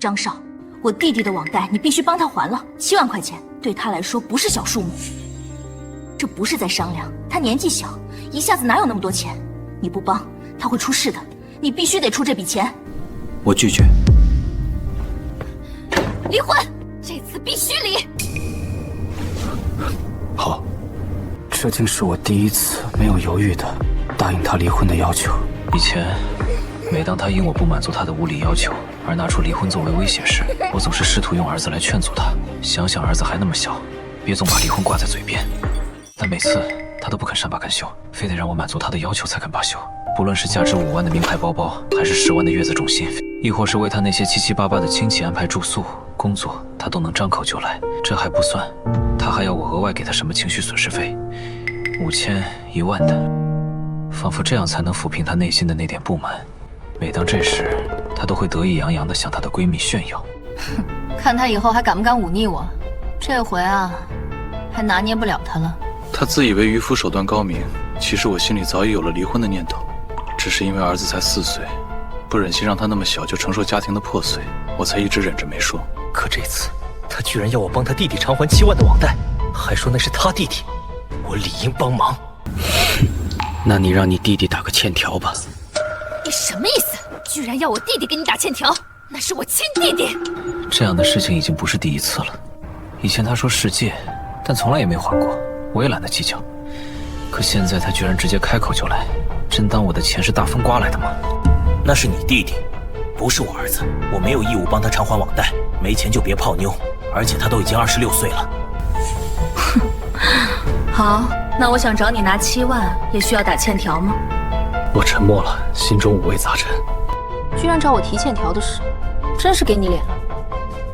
张少，我弟弟的网贷你必须帮他还了，7万块钱对他来说不是小数目。这不是在商量，他年纪小，一下子哪有那么多钱？你不帮他会出事的，你必须得出这笔钱。我拒绝。离婚，这次必须离。好，这竟是我第一次没有犹豫的答应他离婚的要求。以前，每当他因我不满足他的无理要求而拿出离婚作为威胁时，我总是试图用儿子来劝阻他。想想儿子还那么小，别总把离婚挂在嘴边。但每次他都不肯善罢甘休，非得让我满足他的要求才肯罢休。不论是价值5万的名牌包包，还是10万的月子中心，亦或是为他那些七七八八的亲戚安排住宿、工作，他都能张口就来。这还不算，他还要我额外给他什么情绪损失费，5000、1万的，仿佛这样才能抚平他内心的那点不满。每当这时，她都会得意洋洋地向她的闺蜜炫耀。哼，看他以后还敢不敢忤逆我？这回啊，还拿捏不了他了。他自以为渔夫手段高明，其实我心里早已有了离婚的念头，只是因为儿子才4岁，不忍心让他那么小就承受家庭的破碎，我才一直忍着没说。可这次，他居然要我帮他弟弟偿还7万的网贷，还说那是他弟弟，我理应帮忙。那你让你弟弟打个欠条吧。你什么意思？居然要我弟弟给你打欠条？那是我亲弟弟。这样的事情已经不是第一次了。以前他说世界，但从来也没还过，我也懒得计较。可现在他居然直接开口就来，真当我的钱是大风刮来的吗？那是你弟弟，不是我儿子，我没有义务帮他偿还网贷，没钱就别泡妞，而且他都已经26岁了。哼，好，那我想找你拿7万，也需要打欠条吗？我沉默了，心中五味杂陈。居然找我提欠条的事，真是给你脸了。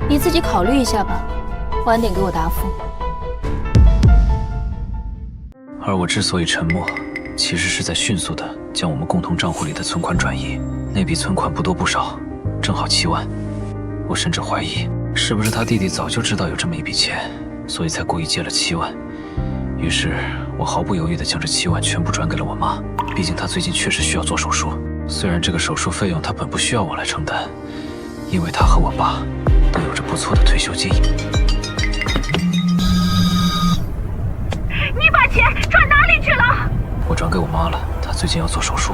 你自己考虑一下吧，晚点给我答复。而我之所以沉默，其实是在迅速地将我们共同账户里的存款转移。那笔存款不多不少，正好7万。我甚至怀疑，是不是他弟弟早就知道有这么一笔钱，所以才故意借了7万。于是我毫不犹豫地将这7万全部转给了我妈，毕竟她最近确实需要做手术。虽然这个手术费用她本不需要我来承担，因为她和我爸都有着不错的退休金。你把钱转哪里去了？我转给我妈了，她最近要做手术。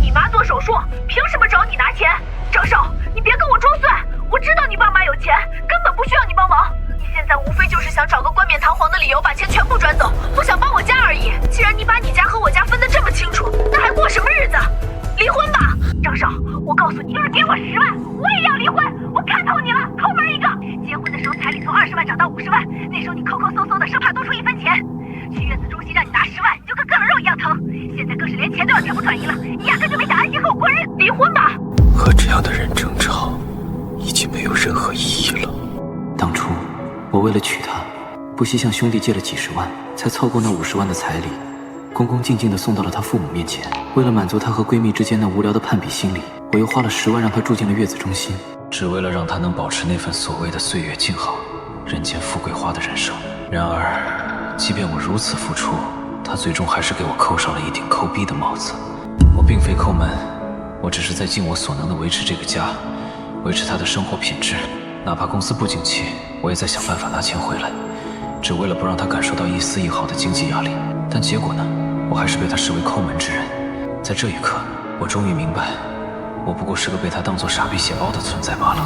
你妈做手术，凭什么找你拿钱？张少，你别跟我装蒜，我知道你爸妈有钱，根本不需要你帮忙。你现在无非就是想找个冠冕堂皇的理由把钱全部转走，不想帮我家而已。既然你把你家和我家分得这么清楚，那还过什么日子？离婚吧，张少！我告诉你，就是给我10万，我也要离婚！我看透你了，抠门一个！结婚的时候彩礼从20万涨到50万，那时候你抠抠搜搜的，生怕多出1分钱。去月子中心让你拿10万，你就跟割了肉一样疼。现在更是连钱都要全部转移了，你压根就没想安心和我过日子。离婚吧！和这样的人争吵，已经没有任何意义了。当初我为了娶她，不惜向兄弟借了几十万，才凑够那50万的彩礼，恭恭敬敬地送到了她父母面前。为了满足她和闺蜜之间那无聊的攀比心理，我又花了10万让她住进了月子中心，只为了让她能保持那份所谓的岁月静好、人间富贵花的人生。然而，即便我如此付出，她最终还是给我扣上了一顶抠逼的帽子。我并非抠门，我只是在尽我所能地维持这个家，维持她的生活品质。哪怕公司不景气，我也在想办法拿钱回来，只为了不让她感受到一丝一毫的经济压力。但结果呢？我还是被她视为抠门之人。在这一刻，我终于明白，我不过是个被她当作傻逼血包的存在罢了。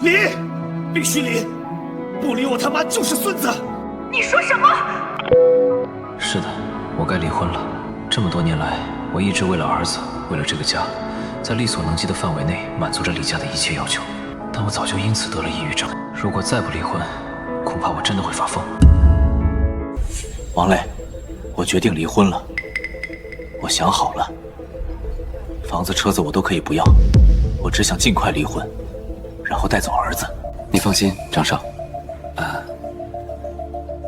离，必须离！不离我他妈就是孙子！你说什么？是的，我该离婚了。这么多年来，我一直为了儿子，为了这个家，在力所能及的范围内满足着李家的一切要求。但我早就因此得了抑郁症。如果再不离婚，恐怕我真的会发疯。王磊，我决定离婚了。我想好了，房子、车子我都可以不要，我只想尽快离婚，然后带走儿子。你放心，张少。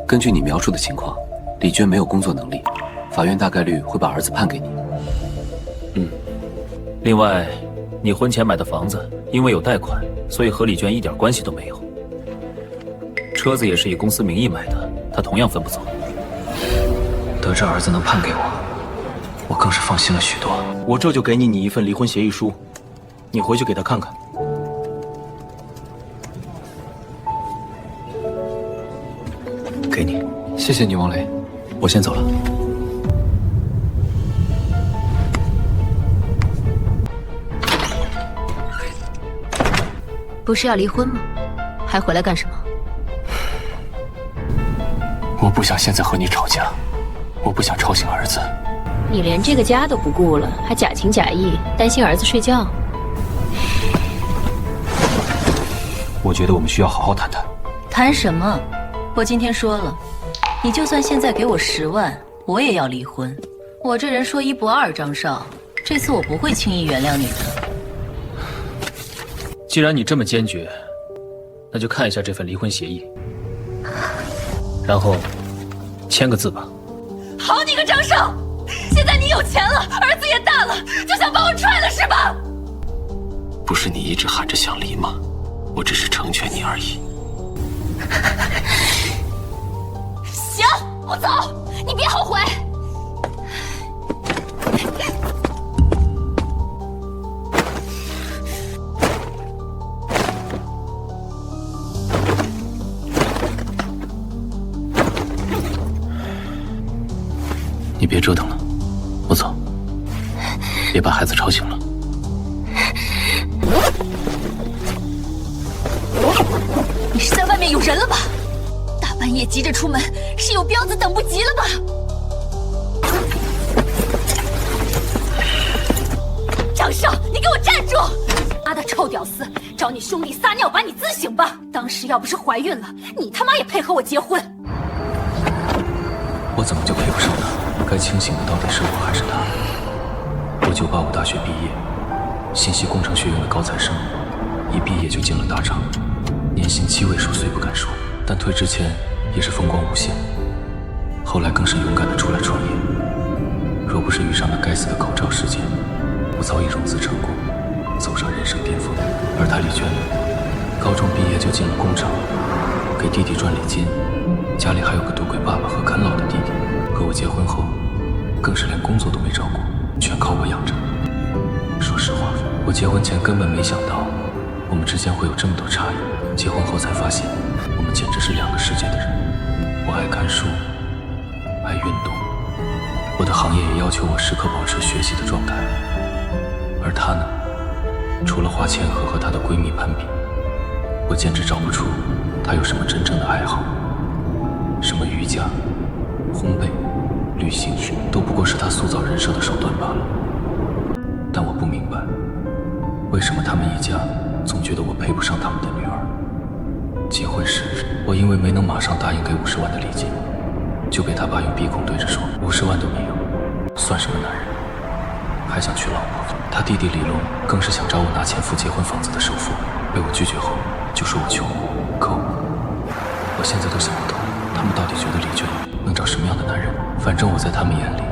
根据你描述的情况，李娟没有工作能力，法院大概率会把儿子判给你。另外，你婚前买的房子因为有贷款，所以和李娟一点关系都没有。车子也是以公司名义买的，她同样分不走。得知儿子能判给我，我更是放心了许多。我这就给你一份离婚协议书，你回去给他看看。给你。谢谢你，王雷，我先走了。不是要离婚吗？还回来干什么？我不想现在和你吵架，我不想吵醒儿子。你连这个家都不顾了，还假情假意担心儿子睡觉？我觉得我们需要好好谈谈。谈什么？我今天说了，你就算现在给我10万，我也要离婚。我这人说一不二，张少，这次我不会轻易原谅你的。既然你这么坚决，那就看一下这份离婚协议，然后签个字吧。好你个张少！现在你有钱了，儿子也大了，就想把我踹了是吧？不是你一直喊着想离吗？我只是成全你而已。行，我走，你别后悔。你别折腾了，我走，别把孩子吵醒了。你是在外面有人了吧？大半夜急着出门，是有彪子等不及了吧？张少，你给我站住！妈的臭屌丝，找你兄弟撒尿把你自省吧！当时要不是怀孕了，你他妈也配和我结婚？我怎么就配不上他？该清醒的到底是我还是他？我985大学毕业，信息工程学院的高材生，一毕业就进了大厂，年薪7位数虽不敢说，但退之前也是风光无限。后来更是勇敢的出来创业。若不是遇上那该死的口罩事件，我早已融资成功，走上人生巅峰。而他李娟，高中毕业就进了工厂，给弟弟赚礼金，家里还有个赌鬼爸爸和啃老的弟弟。和我结婚后，更是连工作都没找过，全靠我养着。说实话，我结婚前根本没想到我们之间会有这么多差异，结婚后才发现，我们简直是2个世界的人。我爱看书，爱运动，我的行业也要求我时刻保持学习的状态。而她呢，除了花千鹤和她的闺蜜攀比，我简直找不出她有什么真正的爱好。什么瑜伽、烘焙、旅行，都不过是她塑造人设的手段罢了。但我不明白，为什么他们一家总觉得我配不上他们的女儿。结婚时，我因为没能马上答应给50万的礼金，就被他爸用鼻孔对着说50万都没有，算什么男人？还想娶老婆。他弟弟李龙更是想找我拿钱付结婚房子的首付，被我拒绝后就说我穷抠。我现在都想不通，他们到底觉得李娟能找什么样的男人？反正我在他们眼里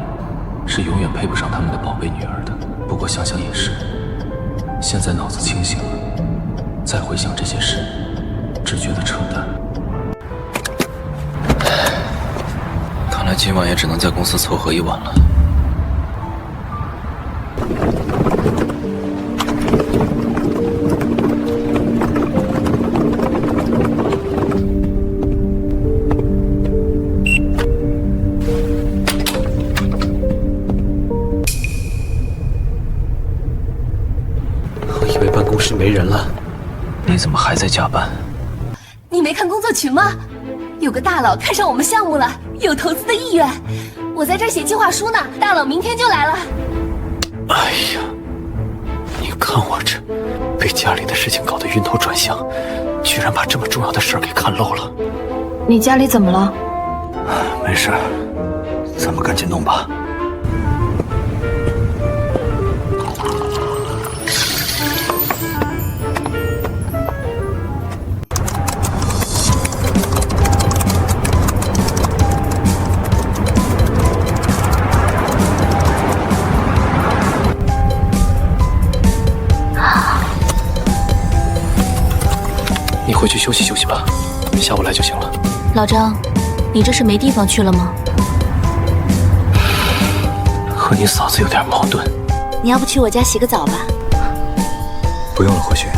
是永远配不上他们的宝贝女儿的。不过想想也是，现在脑子清醒了，再回想这些事，只觉得扯淡。看来今晚也只能在公司凑合一晚了。没人了，你怎么还在加班？你没看工作群吗？有个大佬看上我们项目了，有投资的意愿。我在这儿写计划书呢，大佬明天就来了。哎呀，你看我这被家里的事情搞得晕头转向，居然把这么重要的事儿给看漏了。你家里怎么了？没事，咱们赶紧弄吧。你回去休息休息吧，下午来就行了。老张，你这是没地方去了吗？和你嫂子有点矛盾。你要不去我家洗个澡吧？不用了，或许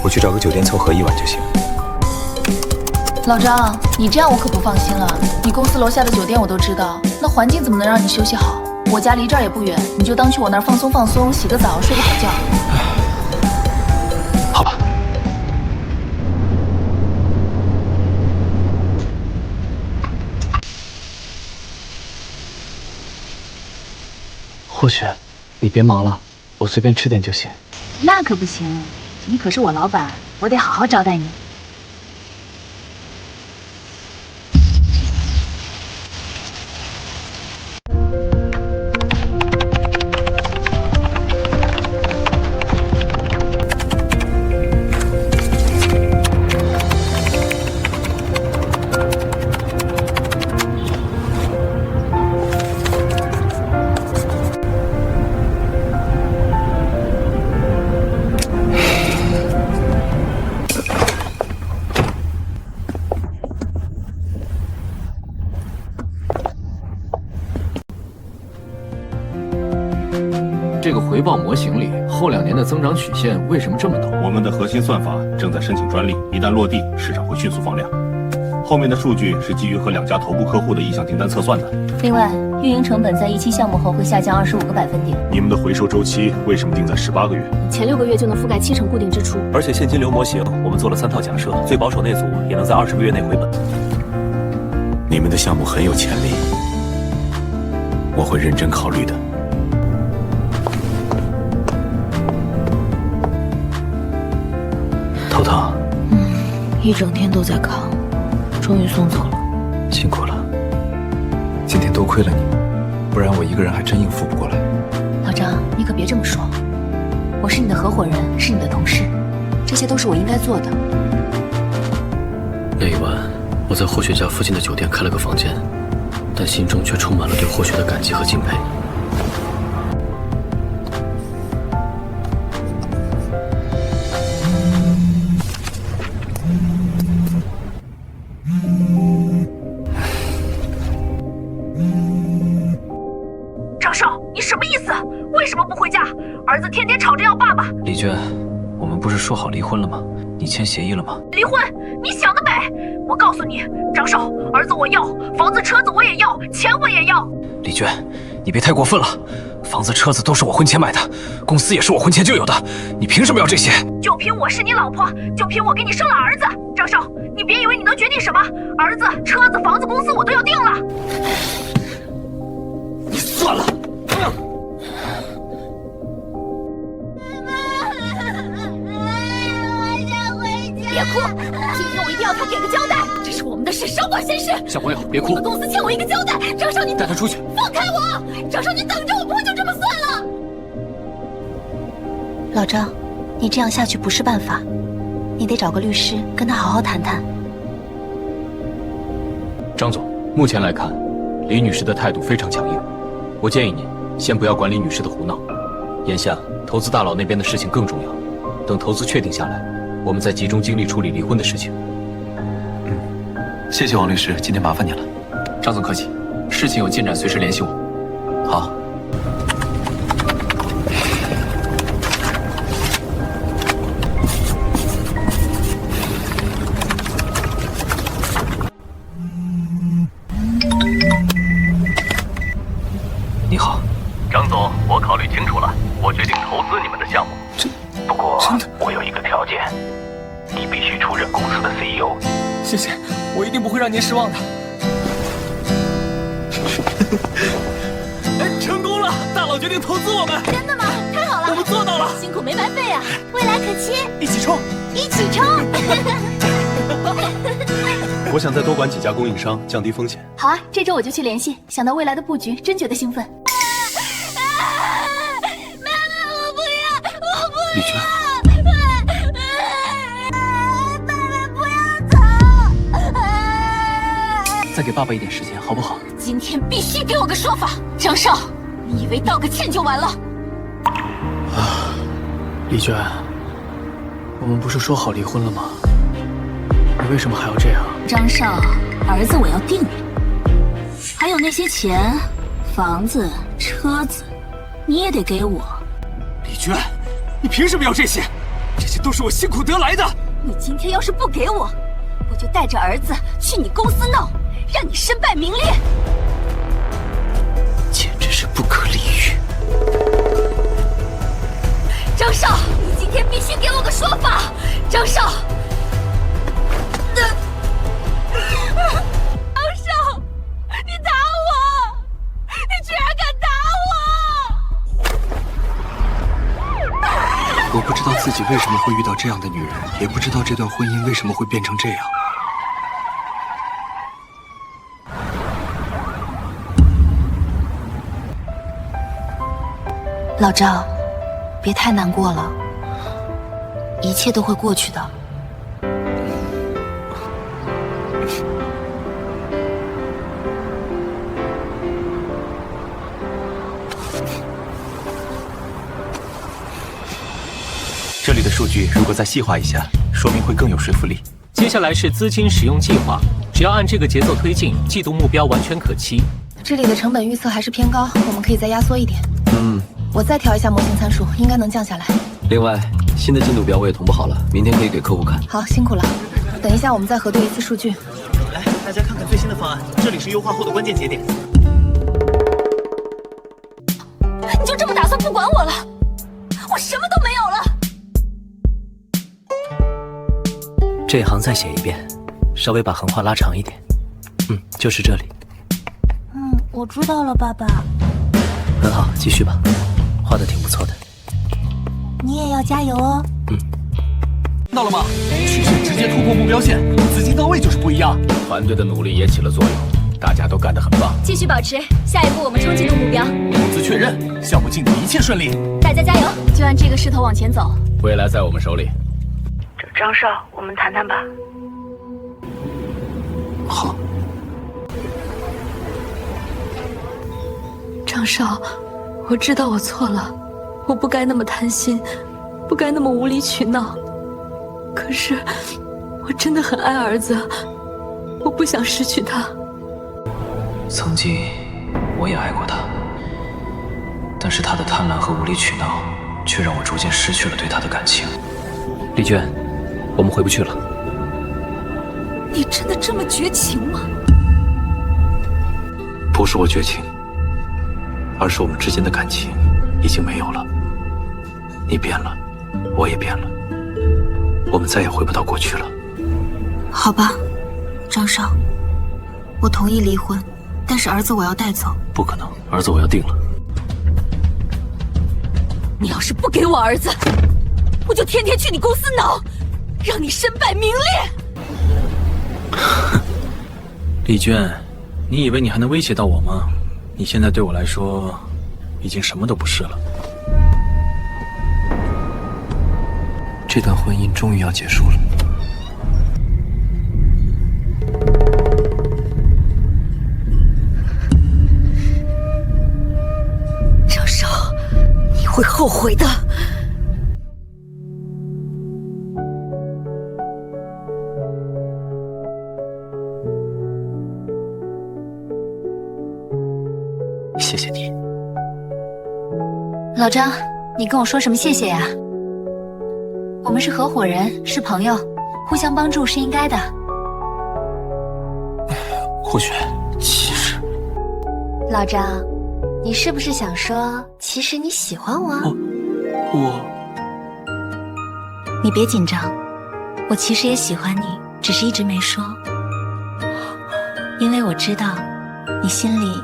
我去找个酒店凑合一晚就行。老张，你这样我可不放心了。你公司楼下的酒店我都知道，那环境怎么能让你休息好？我家离这儿也不远，你就当去我那儿放松放松，洗个澡，睡个好觉。好吧。或许，你别忙了，我随便吃点就行。那可不行，你可是我老板，我得好好招待你。这个回报模型里后2年的增长曲线为什么这么陡？我们的核心算法正在申请专利，一旦落地，市场会迅速放量。后面的数据是基于和2家头部客户的意向订单测算的。另外，运营成本在1期项目后会下降25个百分点。你们的回收周期为什么定在18个月？前6个月就能覆盖70%固定支出，而且现金流模型我们做了3套假设，最保守那组也能在20个月内回本。你们的项目很有潜力，我会认真考虑的。头疼？一整天都在扛，终于送走了。辛苦了，今天多亏了你，不然我一个人还真应付不过来。老张，你可别这么说，我是你的合伙人，是你的同事，这些都是我应该做的。那一晚，我在霍雪家附近的酒店开了个房间，但心中却充满了对霍雪的感激和敬佩。张少，你什么意思？为什么不回家？儿子天天吵着要爸爸。李娟，我们不是说好离婚了吗？你签协议了吗？离婚？你想得美！我告诉你，张少，儿子我要，房子车子我也要，钱我也要。李娟，你别太过分了，房子车子都是我婚前买的，公司也是我婚前就有的，你凭什么要这些？就凭我是你老婆，就凭我给你生了儿子。张少，你别以为你能决定什么，儿子、车子、房子、公司我都要定了。你算了。别哭，今天我一定要他给个交代，这是我们的事，少管闲事。小朋友，别哭。你们公司欠我一个交代，张少你带他出去。放开我！张少你等着，我不会就这么算了。老张，你这样下去不是办法，你得找个律师跟他好好谈谈。张总，目前来看，李女士的态度非常强硬，我建议您先不要管李女士的胡闹。眼下投资大佬那边的事情更重要，等投资确定下来，我们再集中精力处理离婚的事情。谢谢王律师，今天麻烦你了。张总客气，事情有进展随时联系我。好。你好，张总，我考虑清楚了，我决定投资你们的项目。不过我有一个条件，你必须出任公司的 CEO。谢谢，我一定不会让您失望的。成功了，大佬决定投资我们。真的吗？太好了，我们做到了，辛苦没白费啊！未来可期，一起冲！一起冲！我想再多管几家供应商，降低风险。好啊，这周我就去联系。想到未来的布局，真觉得兴奋。妈妈，我不要，我不要！李娟，爸爸不要走！再给爸爸一点时间，好不好？今天必须给我个说法。张少，你以为道个歉就完了？李娟，我们不是说好离婚了吗？你为什么还要这样？张少，儿子我要定了，还有那些钱、房子、车子，你也得给我。李娟，你凭什么要这些？这些都是我辛苦得来的。你今天要是不给我，我就带着儿子去你公司闹，让你身败名裂。简直是不可理喻！张少，你今天必须给我个说法！张少，张少，你打我！你居然敢打我！我不知道自己为什么会遇到这样的女人，也不知道这段婚姻为什么会变成这样。老赵，别太难过了，一切都会过去的。这里的数据如果再细化一下，说明会更有说服力。接下来是资金使用计划，只要按这个节奏推进，季度目标完全可期。这里的成本预测还是偏高，我们可以再压缩一点。我再调一下模型参数，应该能降下来。另外，新的进度表我也同步好了，明天可以给客户看。好，辛苦了。等一下，我们再核对一次数据。来，大家看看最新的方案，这里是优化后的关键节点。你就这么打算不管我了？我什么都没有了。这行再写一遍，稍微把横画拉长一点。就是这里。我知道了，爸爸。很好，继续吧，画的挺不错的。你也要加油哦。到了吗？曲线直接突破目标线，资金到位就是不一样。团队的努力也起了作用，大家都干得很棒。继续保持，下一步我们冲季度目标。投资确认，项目进度一切顺利。大家加油，就按这个势头往前走。未来在我们手里。张少，我们谈谈吧。好。张少，我知道我错了，我不该那么贪心，不该那么无理取闹。可是，我真的很爱儿子，我不想失去他。曾经，我也爱过他，但是他的贪婪和无理取闹，却让我逐渐失去了对他的感情。丽娟，我们回不去了。你真的这么绝情吗？不是我绝情，而是我们之间的感情已经没有了。你变了，我也变了，我们再也回不到过去了。好吧，张少，我同意离婚，但是儿子我要带走。不可能，儿子我要定了。你要是不给我儿子，我就天天去你公司闹，让你身败名裂。丽娟，你以为你还能威胁到我吗？你现在对我来说，已经什么都不是了。这段婚姻终于要结束了。张少，你会后悔的。谢谢你。老张，你跟我说什么谢谢呀？我们是合伙人，是朋友，互相帮助是应该的。或许，其实……老张，你是不是想说，其实你喜欢我？你别紧张，我其实也喜欢你，只是一直没说。因为我知道，你心里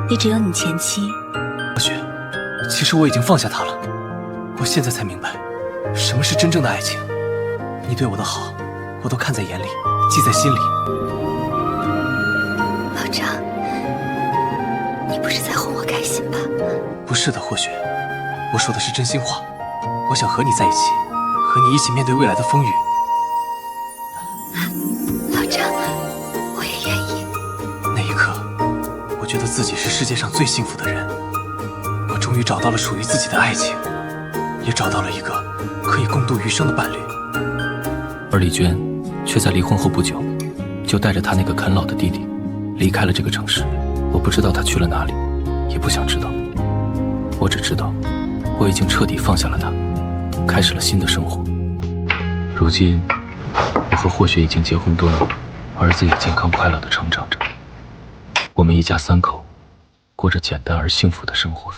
一直有你前妻。或许，其实我已经放下他了。我现在才明白，什么是真正的爱情。你对我的好，我都看在眼里，记在心里。老张，你不是在哄我开心吧？不是的，或许，我说的是真心话。我想和你在一起，和你一起面对未来的风雨。老张，我也愿意。那一刻，我觉得自己是世界上最幸福的人。我终于找到了属于自己的爱情，也找到了一个可以共度余生的伴侣。而丽娟却在离婚后不久，就带着她那个啃老的弟弟离开了这个城市。我不知道她去了哪里，也不想知道。我只知道，我已经彻底放下了她，开始了新的生活。如今，我和霍雪已经结婚多年，儿子也健康快乐地成长着。我们一家3口过着简单而幸福的生活。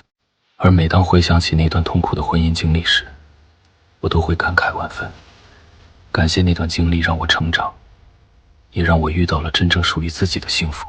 而每当回想起那段痛苦的婚姻经历时，我都会感慨万分，感谢那段经历让我成长，也让我遇到了真正属于自己的幸福。